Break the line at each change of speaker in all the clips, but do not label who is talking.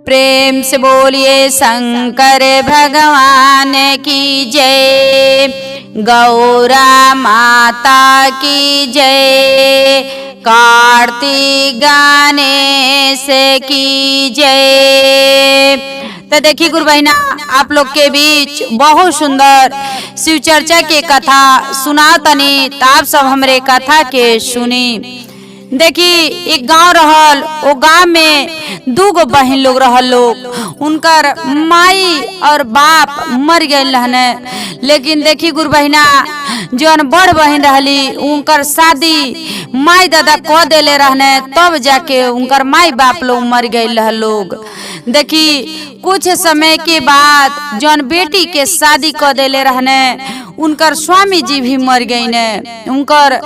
प्रेम से बोलिए शंकर भगवान की जय, गौरा माता की जय, कार्तिक गणेश की जय। तो देखिए गुरु बहिना, आप लोग के बीच बहुत सुंदर शिव चर्चा के कथा सुना तनी, तो आप सब हमरे कथा के सुनी। देखी एक गांव रहल, वो गांव में दूगो बहन लोग रहल लोग, उनकर माई और बाप मर गए रहने। लेकिन देखी गुरु बहिना, जौन बड़ बहन रहली उनकर शादी माई दादा कह देले रहने, तब जाके उनकर माई बाप लोग मर गए रह लोग। देखी कुछ समय के बाद जौन बेटी के शादी कर देले रहने, उनकर स्वामी जी भी मर गई ने, उनकर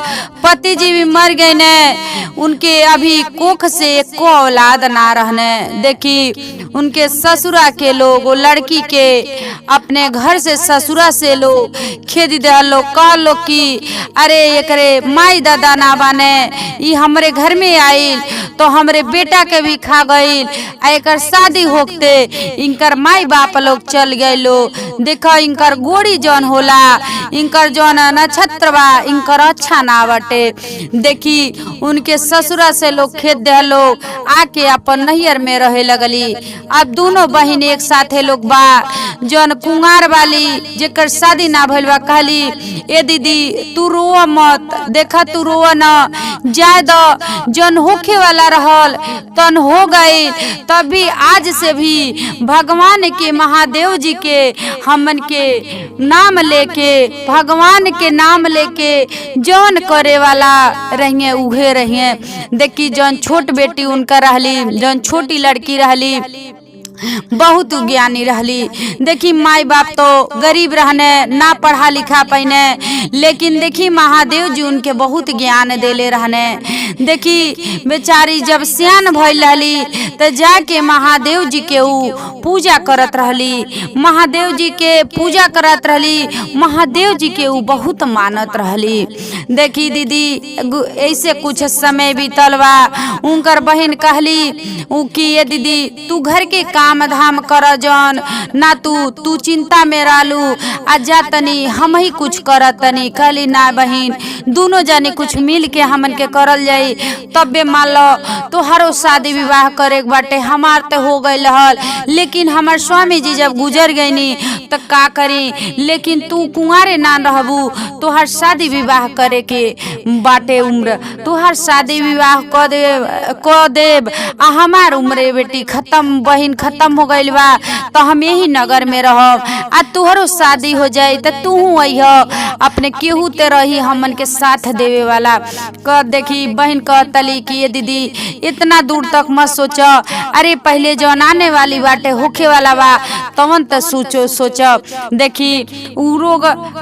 पति जी भी मर गए ने, उनके अभी कोख से एको औलाद ना रहने। देखी उनके ससुरा के लोग वो लड़की के अपने घर से ससुरा से लोग खेद दे लोग, कह लो कि अरे एकरे माई दादा ना बने, ये हमरे घर में आइल तो हमरे बेटा के भी खा गईल, एकर शादी होते इनकर माई बाप लोग चल गए लोग। देखो इनकर गोड़ी जौन होला, इनकर जौन नक्षत्र बा, इनकर अच्छा ना बटे। देखी उनके ससुरा से लोग खेत दे लोग आके अपन नैहर में रहे लगली। अब दोनों बहन एक साथे लोग बा, जौन कुंवार वाली जेकर शादी ना भइल बा कहली, ए दीदी तू रोवा मत, देखा तू रोवा न जाए दो, जौन होखे वाला रहल तन हो गई। तभी आज से भी भगवान के महादेव जी के हमन के नाम लेके, भगवान के नाम लेके जौन करे वाला रहिए उहे रहिए। देखी जौन छोट बेटी उनका रहली, जौन छोटी लड़की रहली बहुत ज्ञानी रहली। देखी माई बाप तो गरीब रहने, ना पढ़ा लिखा पैने, लेकिन देखी महादेव जी उनके बहुत ज्ञान देले रहने। देखी बेचारी जब सियान भइल रहली तो जाके महादेव जी के ऊ पूजा करत रहली, महादेव जी के पूजा करत रहली, महादेव जी के ऊ बहुत मानत रहली। देखी दीदी ऐसे कुछ समय बीतल बा, उनकर बहन कहली ऊ कि ये दीदी तू घर के काम धाम कर जौन ना, तू चिंता में रहलू, आ जा तनी हम ही कुछ कर तनी। कहली ना बहन, दोनों जाने कुछ मिल के हमन के करल जाई, तबे मान लो तोहरो शादी विवाह करे बाटे। हमार तो हो गई रहल, लेकिन हमार स्वामी जी जब गुजर गईनी तो का करी, लेकिन तू कुंवारे ना रहबू, तोहर शादी विवाह करे के बाटे उम्र, तोहर शादी विवाह क देब आ हमार उम्र बेटी खत्म, बहन खत्म हो गइल बा, तो हम यही नगर में रहब, आ तोहरो शादी हो जाई तो तू अइह, अपने केहू ते रही हमन के साथ देवे वाला। कह देखी बहन कहतली कि ये दीदी इतना दूर तक मत सोचो, अरे पहले जौन आने वाली बाटे होखे वाला बा तवन तो सोचो। देखी उ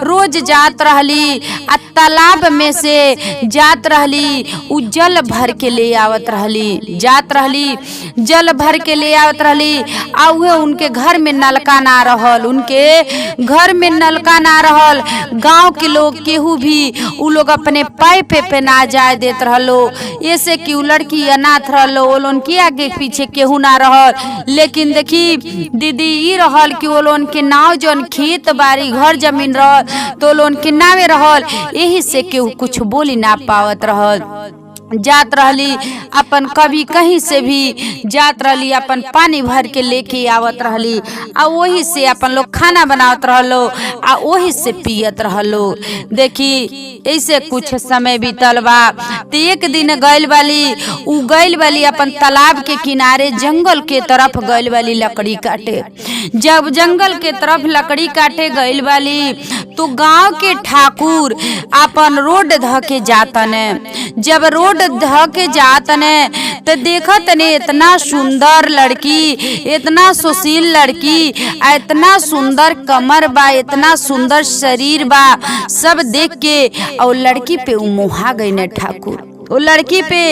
रोज जात रहली, आ तालाब में से जात रहली, उ जल भर के ले आवत रहली, जात रहली जल भर के ले आवत रहली। आ उहे उनके घर में नलका ना रहल, उनके घर में नलका ना रहल, गांव के लोग केहू भी उ लोग अपने पाइप पे ना जाए देत रहलो, ऐसे कि उ लड़की अनाथ रहलो, वो लोन के आगे पीछे केहू ना रहल। लेकिन देखी दीदी ई रहल कि वो लोन के नाव जौन खेत बाड़ी घर जमीन रहल तो लोन के नावे रहल, यही से केहू कुछ बोली ना पावत रहल। जात रहली अपन कभी कहीं से भी जात रहली, अपन पानी भर के लेके आवत रहली, आ वही से अपन लोग खाना बनावत रहलो, आ वही से पियत रहलो। देखी ऐसे कुछ समय बीतल बा, तो एक दिन गइल वाली अपन तालाब के किनारे जंगल के तरफ गइल वाली लकड़ी काटे। जब जंगल के तरफ लकड़ी काटे गइल वाली तो गांव के ठाकुर अपन रोड ध के जातने। जब रोड ध के जातने तो देखत ने इतना सुंदर लड़की, इतना सुशील लड़की, इतना सुंदर कमर बा, इतना सुंदर शरीर बा, सब देख के और लड़की पे मोहा गई ने ठाकुर। वो लड़की पे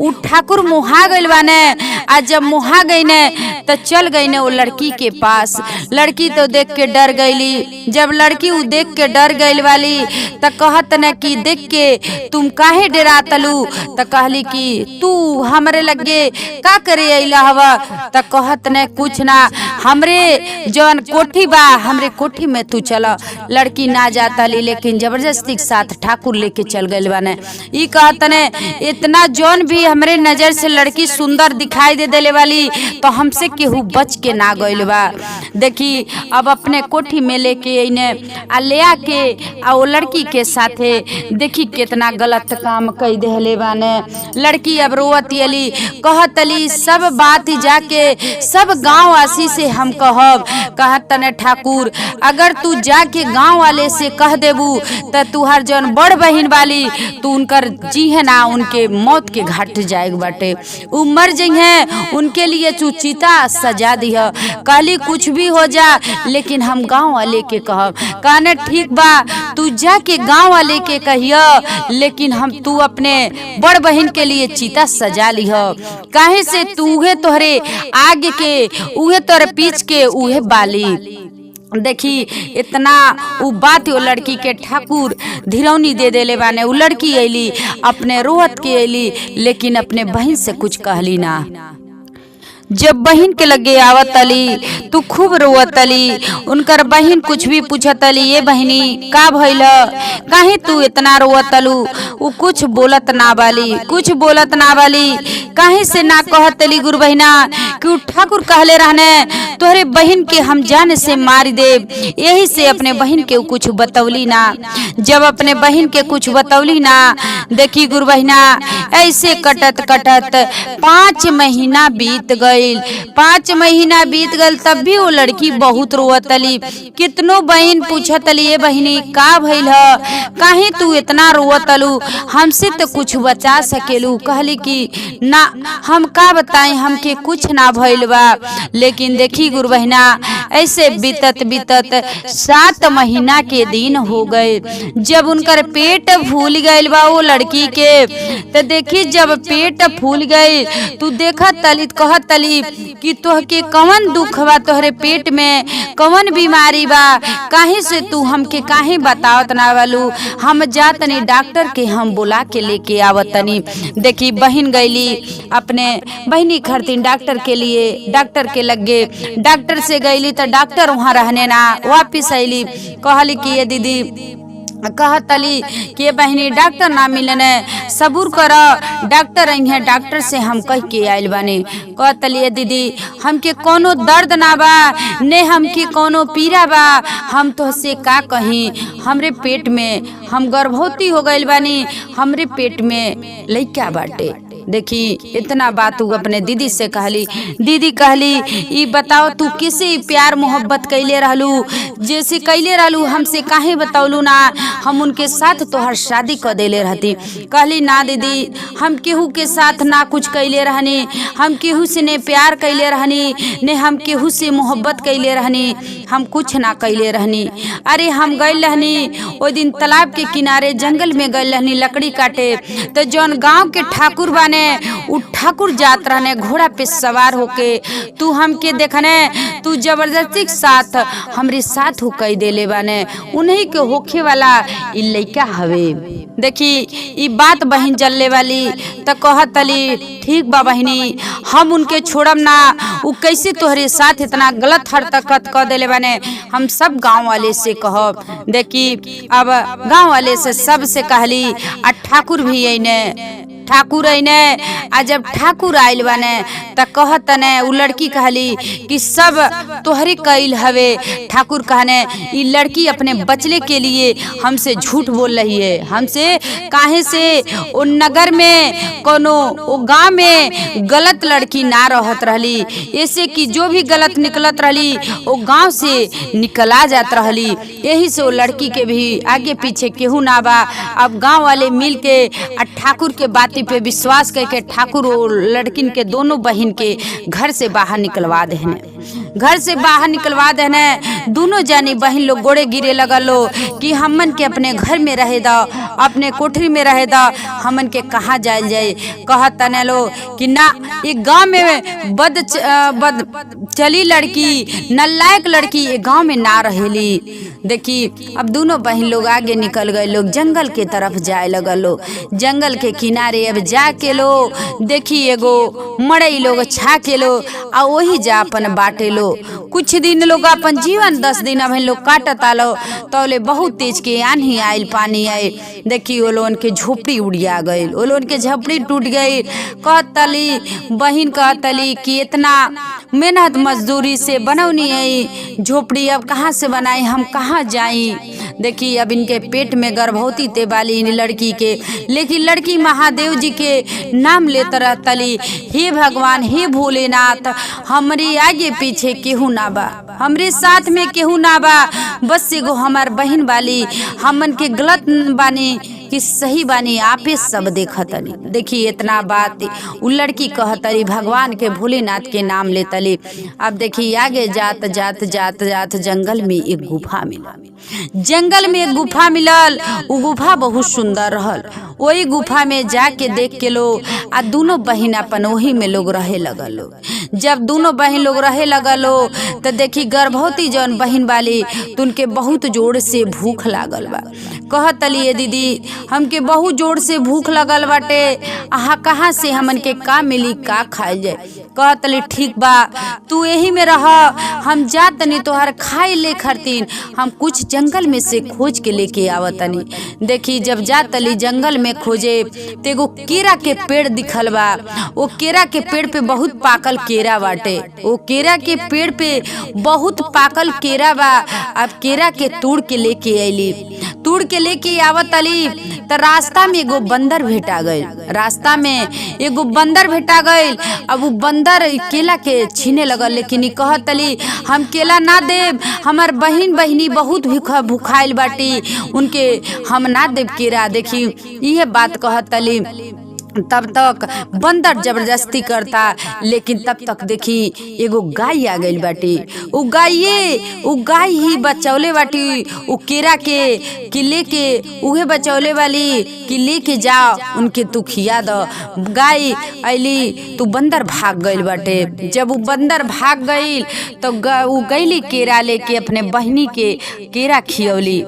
उ ठाकुर मुहा गइल बाने। आ जब मुहा गई ने तो चल गई ने वो लड़की के पास। लड़की तो देख के डर गईली। जब लड़की उ देख के डर गईल वाली तो कहत ने कि देख के तुम काहे डरातलू। तो कहली कि तू हमरे लगे का करे अइला हवा। तो कहत ने कुछ ना, हमरे जौन कोठी बा हमरे कोठी में तू चला। लड़की ना जाता ली लेकिन जबरदस्ती के साथ ठाकुर लेके चल गए बाने। ई कहत ने इतना जौन भी हमरे नजर से लड़की सुंदर दिखाई दे देले वाली तो हमसे केहू बच के ना गइल बा। देखी अब अपने कोठी में लेके इने आ ले आके आ वो लड़की के साथे देखी कितना गलत काम कई देले बाने। लड़की अब रोवती अली कहत अली सब बात जाके सब गांव वासी से हम कहब। कहत ने ठाकुर अगर तू जाके गांव वाले से कह देबू तो तुहार जौन बड़ बहन वाली तू उनकर जी है ना उनके मौत के घाट जाएग बाटे। उ मर जइहे उनके लिए तू चिता सजा दिह। कहली कुछ भी हो जा लेकिन हम गांव वाले के कहब। कहने ठीक बा तू जाके गांव वाले के कहियो लेकिन हम तू अपने बड़ बहन के लिए चिता सजा लिह। काहे से तू उहे तोहरे आगे के उहे तोहरे पीछ के उहे बाली। देखी इतना उ बात वो लड़की के ठाकुर धिरौनी दे देले बाने। उ लड़की अली अपने रोहत के अली लेकिन अपने बहन से कुछ कहली ना। जब बहन के लगे आवत अली तू खूब रोवत अली। उनकर बहन कुछ भी पूछत अली ये बहनी का भइल काहे तू इतना रोवत अलू। उ कुछ बोलत ना बाली कुछ बोलत ना बाली। काहे से ना कहत अली गुरु बहिना कि ठाकुर कहले रहने तोहरे बहन के हम जान से मार दे। यही से अपने बहन के कुछ बतौली ना। जब अपने बहन के कुछ बतौली ना देखी गुरु बहिना ऐसे कटत कटत 5 महीना बीत गए। 5 महीना बीत गल तब भी वो लड़की बहुत रोवत अली। कितनो बहन पूछत अली ये बहनी का भइल ह काहे तू इतना रोवत अलू हमसे तो कुछ बचा सकेलू। कहली कि ना हम का बताएं हमके कुछ ना भइल बा। लेकिन देखी गुरु बहिना ऐसे बीतत बीतत 7 महीना के दिन हो गए। जब उनकर पेट फूल गइल बा वो लड़की के तो देखी जब पेट फूल गई तू देखत तली कहत तली कि तोहके कवन दुख बा तोहरे पेट में कवन बीमारी बा काहे से तू हमके काहे बतावत ना वालू। हम जातनी डॉक्टर के हम बुला के लेके आवतनी। देखी बहन गईली अपने बहनी खरतीन डॉक्टर के लिए डॉक्टर के लगे डॉक्टर से गईली तो डॉक्टर वहाँ रहने ना वापिस अली। कहली कि ये दीदी कहत अली कि बहनी डॉक्टर ना मिलने सबूर कर डॉक्टर अइहे डॉक्टर से हम कह के आइल बानी। कहत अली दीदी हमके कोनो दर्द ना बा ने हमके कोनो पीड़ा बा हम तो से का कहीं हमरे पेट में हम गर्भवती हो गइल बानी हमरे पेट में लइका बाटे। देखी इतना बात तू अपने दीदी से कहली। दीदी कहली ई बताओ तू किसे प्यार मोहब्बत कैले रहलू जैसे कैले रहलू हमसे काहे बतौलू ना हम उनके साथ तोहर शादी कर देले रहती। कहली ना दीदी हम केहू के साथ ना कुछ कैले रहनी हम केहू से ने प्यार कैले रहनी ने हम केहू से मोहब्बत कैले रहनी हम कुछ ना कैले रहनी। अरे हम गए रहनी ओ दिन तालाब के किनारे जंगल में गए रहनी लकड़ी काटे तो जौन गांव के ठाकुर बाने उ ठाकुर जात रहने घोड़ा पे सवार होके तू हमके देखने तू जबरदस्ती के साथ हमरे साथ हो कई देले बाने उन्हीं के होखे वाला इ लइका हवे। देखी ई बात बहन जलले वाली तो कहत अली ठीक बा बहनी हम उनके छोड़म ना उ कैसे तोहरे साथ इतना गलत हरकत कर देले बाने हम सब गांव वाले से कहब। देखी अब गांव वाले से सब से कहली आ ठाकुर भी अइने ठाकुर अइने आ जब ठाकुर आइल बाने त कहत ने उ लड़की कहली कि सब तोहरे कइल हवे। ठाकुर कहने ई लड़की अपने बचले के लिए हमसे झूठ बोल रही है हमसे काहे से ओ नगर में कोनो ओ गांव में गलत लड़की ना रहत रहली ऐसे कि जो भी गलत निकलत रहली ओ गांव से निकला जात रहली। यही से ओ लड़की के भी आगे पीछे केहू ना बा। अब गांव वाले मिल के ठाकुर के बात पे विश्वास करके ठाकुर लड़किन के दोनों बहन के घर से बाहर निकलवा देने। घर से बाहर निकलवा देने। दोनों जानी बहन लोग गोड़े गिरे लगलो कि हमन के अपने घर में रहे दा, अपने कोठरी में रहे दा, हमन के कहाँ जाए जाए। कहत तने लो कि ना, एक गांव में बद चली लड़की, नलायक लड़की ये गांव में ना रहेली। देखी अब दोनों बहन लोग आगे निकल गए, लोग जंगल के तरफ जाए लगलो। जंगल के किनारे अब जाके लो देखी एगो मड़ई लोग छा के लो आ वही जा अपन बाटे लो। कुछ दिन लोग अपन जीवन 10 दिन अब लोग काटत आलो, तौले बहुत तेज के आंधी आयल, पानी आयल। देखी वो लोगन के झोपड़ी उड़िया गई, वो लोगन के झोपड़ी टूट गई। कहतली बहन कहतली कि इतना मेहनत मजदूरी से बनौनी है झोपड़ी, अब कहाँ से बनाई, हम कहाँ जाई। देखी अब इनके पेट में गर्भवती ते वाली इन लड़की के, लेकिन लड़की महादेव जी के नाम लेते रहतली, हे भगवान हे भोलेनाथ, हमरे आगे पीछे केहू ना बा, हमरे साथ में केहू ना बा, बस एगो हमार बहन वाली, हमन के गलत बानी कि सही बानी, आपे सब देखतनी। देखी इतना बात उ लड़की कहतरी, भगवान के भोलेनाथ के नाम लेतली। अब देखी आगे जात जात जात जात जंगल में एक गुफा मिलल। जंगल में एक गुफा मिलल, उ गुफा बहुत सुंदर रहल। वही गुफा में जाके देख के लो आ दोनों बहन अपन वही में लोग रहे लगलो। जब दोनों बहन लोग रहे लगलो तो देखी गर्भवती जौन बहन वाली तो उनके बहुत जोर से भूख लागल बा। कहतली दीदी हमके बहुत जोर से भूख लगल बाटे, आहा कहाँ से हमन के का मिली, का खाए जाए। कहतली ठीक बा तू यही में रह, हम जा तनी तोहर खाए ले खरतीन, हम कुछ जंगल में से खोज के लेके आवतनी। देखी जब जा तली जंगल में खोजे तेगो केरा के पेड़ दिखल बा। वो केरा के पेड़ पे बहुत पाकल केरा बाटे, वो केरा के पेड़ पे बहुत पाकल केरा बा। अब केरा के तोड़ के लेके अली, तोड़ के लेके आवत अली तो रास्ता में एगो बंदर भेटा गई। रास्ता में एगो बंदर भेटा गई। अब वो बंदर केला के छीने लगल, लेकिन कहत अली हम केला ना देब, हमार बहनी बहुत भूखाइल बाटी, उनके हम ना देब केरा। देखी यह बात कहत अली। तब तक बंदर जबरदस्ती करता, लेकिन तब तक देखी एगो गाय आ गई बाटी। उ गाय ही बचौले बाटी उ केरा के लेके, उहे बचौले वाली कि लेके जाओ उनके तू खिया दो। गाय अली तो बंदर भाग गई बाटे। जब वो बंदर भाग गई तो उ गईली केरा लेके अपने बहनी के केरा खियौली,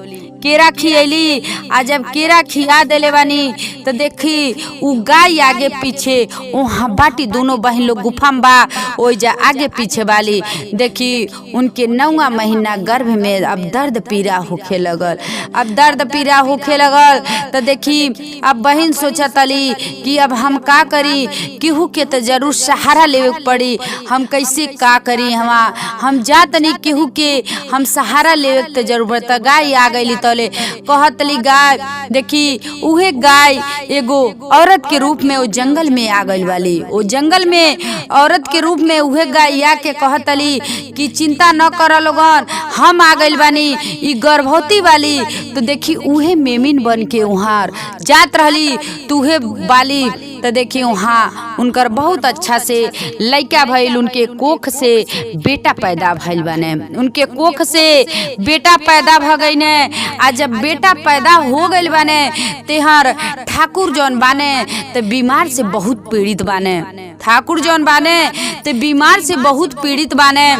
केरा खियली। आ जब केरा खिया देले बानी तो देखी उ गाय आगे पीछे वहाँ बाटी, दोनों बहन लोग गुफा में बा, ओ जा आगे पीछे वाली। देखी उनके 9वां महीना गर्भ में अब दर्द पीड़ा होखे लगल। अब दर्द पीड़ा होखे लगल तो देखी अब बहन सोचत अली कि अब हम का करी, केहू के तो जरूर सहारा लेवे पड़ी, हम कैसे का करी, हम जात नहीं केहू के हम सहारा लेवे तो जरूरत। गाय आ गई तले कहतली गाय, देखी उहे गाय एगो औरत के रूप में वो जंगल में आ गई वाली। वो जंगल में औरत के रूप में उहे गाय आके कहतली कि चिंता न कर लोगन, हम आ गई बानी ई गर्भवती वाली। तो देखी उहे मेमिन बन के वहाँ जात रहली तो उहे वाली। तो देखी वहाँ उनकर बहुत अच्छा से लड़का भइल, उनके कोख से बेटा पैदा भइल बने, उनके कोख से बेटा पैदा भ गई ने। आ जब बेटा पैदा हो गई बने तेहर ठाकुर जौन बाने तो बीमार से बहुत पीड़ित बाने। ठाकुर जौन बाने तो बीमार से बहुत पीड़ित बाने।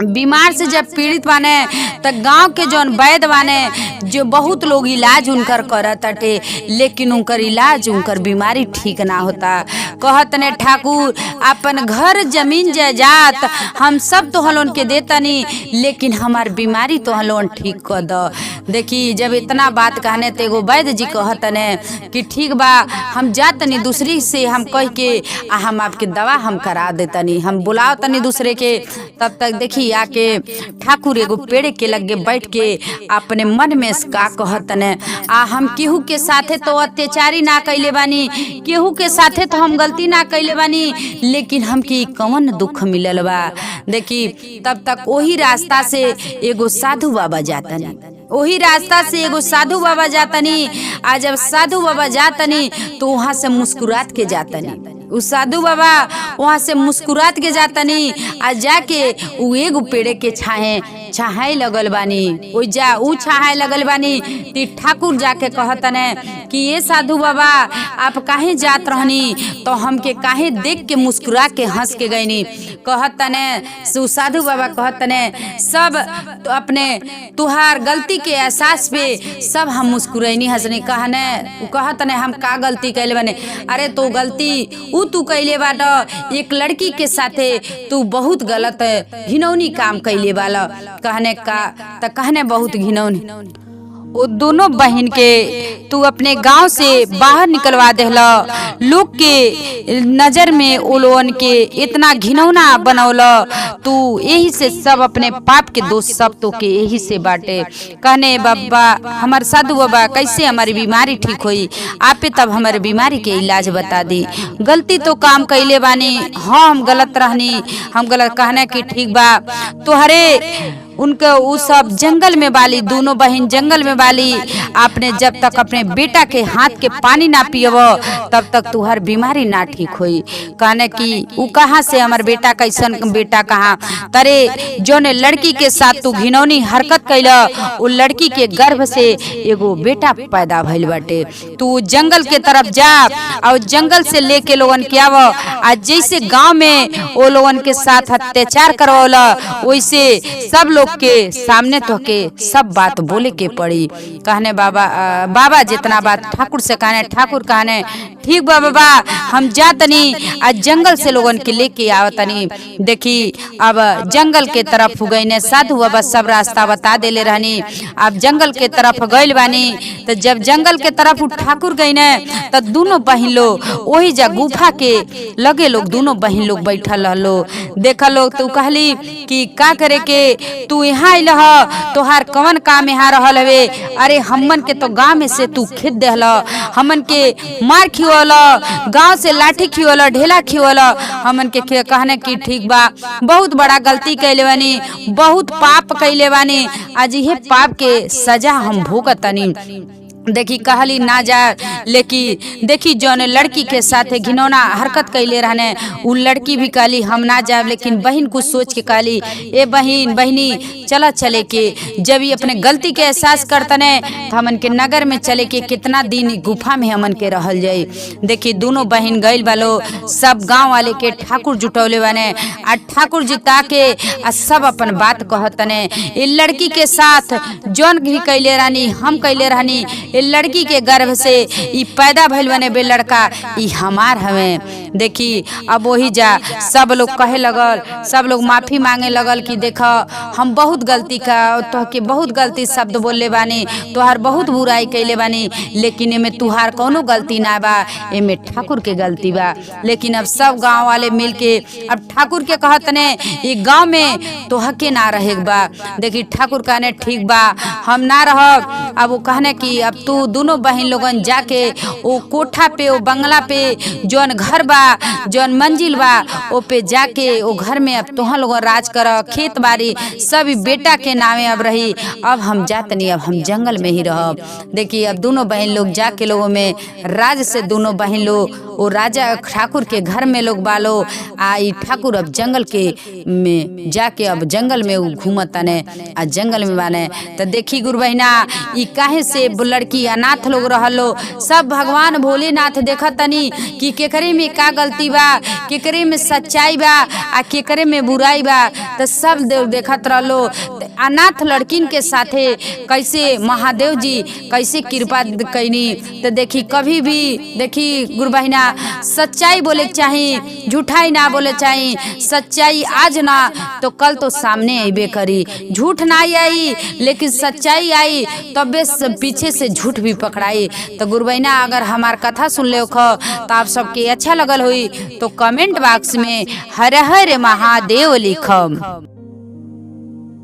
बीमार से जब पीड़ित बाने तो गांव के जौन वैद्य बाने जो बहुत लोग इलाज उनकर करत अटे, लेकिन उनकर इलाज उनकर बीमारी ठीक ना होता। कहत ने ठाकुर अपन घर जमीन जायदाद हम सब तो हलोन के देतनी, लेकिन हमार बीमारी तो हलोन ठीक कर दो। देखी जब इतना बात कहने तो एगो वैद्य जी कहत ने कि ठीक बा हम जातनी दूसरी से हम कह के हम आपके दवा हम करा देतनी, हम बुलाओ तनी दूसरे के। तब तक देखी आके ठाकुर एगो पेड़ के लगे बैठ के अपने मन में का कहत ने, हम केहू के साथे तो अत्याचारी ना कैले बानी, केहू के साथे तो हम गलती ना कैले बानी, लेकिन हमके कौन दुख मिलल बा। देखी तब तक वही रास्ता से एगो साधु बाबा जातनी, वही रास्ता से एगो साधु बाबा जातनी। आ जब साधु बाबा जातनी तो वहाँ से मुस्कुरात के जातनी, उस साधु बाबा वहाँ से मुस्कुरात के जातनी आ जाके उ एगो पेड़े के छाहे लगल बानी। ओ जा उ छाहे लगल बानी ती ठाकुर जाके कहतने कि ये साधु बाबा आप काहे जात रहनी, तो हमके काहे देख के मुस्कुरा के हंस के गईनी। कहतने साधु बाबा कहतने सब तो अपने तुहार गलती के एहसास पे सब हम मुस्कुरैनी हंसनी। कहतने हम का गलती कैले बने। अरे तो गलती उ तू कैले बाट, एक लड़की के साथे तू बहुत गलत घिनौनी काम कैले बाला। कहने बहुत घिनौनी। वो दोनों बहन के तू अपने गांव से बाहर निकलवा देहला, लोग के नजर में उलोन के इतना घिनौना बनौला। तू यही से सब अपने पाप के दोष सब तो के यही से बाटे। कहने बाबा हमार साधु बाबा कैसे हमारी बीमारी ठीक हुई, आपे तब हमारे बीमारी के इलाज बता दी। गलती तो काम कैले बानी, हाँ हम गलत रहनी, हम गलत। कहने की ठीक बा तुहरे उनके वो सब जंगल में बाली, दोनों बहन जंगल में बाली। आपने जब तक अपने बेटा के हाथ के पानी ना पियब तब तक तुहर बीमारी ना ठीक हुई। कहने की वो कहाँ से हमार बेटा कैसन बेटा कहाँ तरे जोन लड़की के साथ तू घिनौनी हरकत कैला, वो लड़की के गर्भ से एगो बेटा पैदा भइल बाटे। तू जंगल के तरफ जा और जंगल से लेके लोगन के आव। आज जैसे गाँव में वो लोगन के साथ अत्याचार करवला वैसे सब लोग के सामने तो के सब बात बोले के पड़ी। कहने बाबा जितना बात ठाकुर से कहने, ठाकुर कहने ठीक बा बाबा हम जातनी आज जंगल से लोगन के लेके आवतनी। देखी अब जंगल के तरफ गई ने साधु बाबा सब रास्ता बता देले रहनी। अब जंगल के तरफ गइल बानी तो जब जंगल के तरफ ठाकुर गई ने तो दोनों बहन लोग वही जा गुफा के लगे लोग दोनों बहन लोग बैठल रहलो। देखा लोग तू कहली कि का करे के तू यहाँ आइल ह, तोहार कवन काम यहाँ रहल हवे। अरे हमन के तो गाँव में से तू खेत देहल, हमन के मार खियोला, गांव से लाठी खियोला, ढेला खियोला हमन के। कहने की ठीक बा बहुत बड़ा गलती कैले बानी, बहुत पाप कैले बानी, आज ये पाप के सजा हम भोगतनी। देखी कहली ना जा, लेकिन देखी जौन लड़की के साथ घिनौना हरकत कैले रहने उ लड़की भी कहली हम ना जाए। लेकिन बहन कुछ सोच के कहली ए बहनी चला चले के। जब ये अपने गलती के एहसास करतने तो हमन के नगर में चले के कितना दिन गुफा में हमन के रहल जाई। देखी दोनों बहन गइल बालो, सब गांव वाले के ठाकुर जुटौले बने आ ठाकुर जिता के आ सब अपन बात कहतने। ये लड़की के साथ जौन भी कैले रहनी हम कैले रहनी, ये लड़की के गर्भ से ई पैदा भइल बने बे लड़का ई हमार हवे। देखी अब वही जा सब लोग कहे लगल, सब लोग माफी मांगे लगल कि देखा हम बहुत गलती का तो के बहुत गलती शब्द बोलले बानी, तोहार बहुत बुराई कैले बानी, लेकिन एमे तुहार कोनो गलती ना बा, एमे ठाकुर के गलती बा। लेकिन अब सब गांव वाले मिल के अब ठाकुर के कहतने ये गांव में तो हके ना रहे बा। देखी ठाकुर कहने ठीक बा हम ना रहब। अब वो कहने की अब तू दोनों बहन लोगन जाके वो कोठा पे वो बंगला पे जौन घर बा जौन मंजिल बा ओ पे जाके वो घर में अब तुहा लोग राज कर, खेत बाड़ी सब बेटा के नामे अब रही। अब हम जात नहीं, अब हम जंगल में ही रहब। देखिए अब दोनों बहन लोग जाके लोगों में राज से दोनों बहन लोग वो राजा ठाकुर के घर में लोग बालो आई। ठाकुर अब जंगल के में जाके अब जंगल में घूमतने आ जंगल में बाने। तो देखी गुरु बहिना ई काहे से लड़की अनाथ लोग रहलो, सब भगवान भोलेनाथ देखतनी कि केकरे में का गलती बा, केकरे में सच्चाई बा आ केकरे में बुराई बा। तो सब देव देखत रहलो अनाथ लड़किन के साथे कैसे महादेव जी कैसे कृपा कैनी। तो देखी कभी भी देखी गुरु बहिना सच्चाई बोले चाहिए, झूठाई ना बोले चाहिए। सच्चाई आज ना तो कल तो सामने आईबे करी, झूठ ना आई लेकिन सच्चाई आई तबे पीछे से झूठ भी पकड़ाई। तो गुरु बहिना अगर हमार कथा सुन ले तो आप सबके अच्छा लगल हुई तो कमेंट बॉक्स में हर हर महादेव लिखम।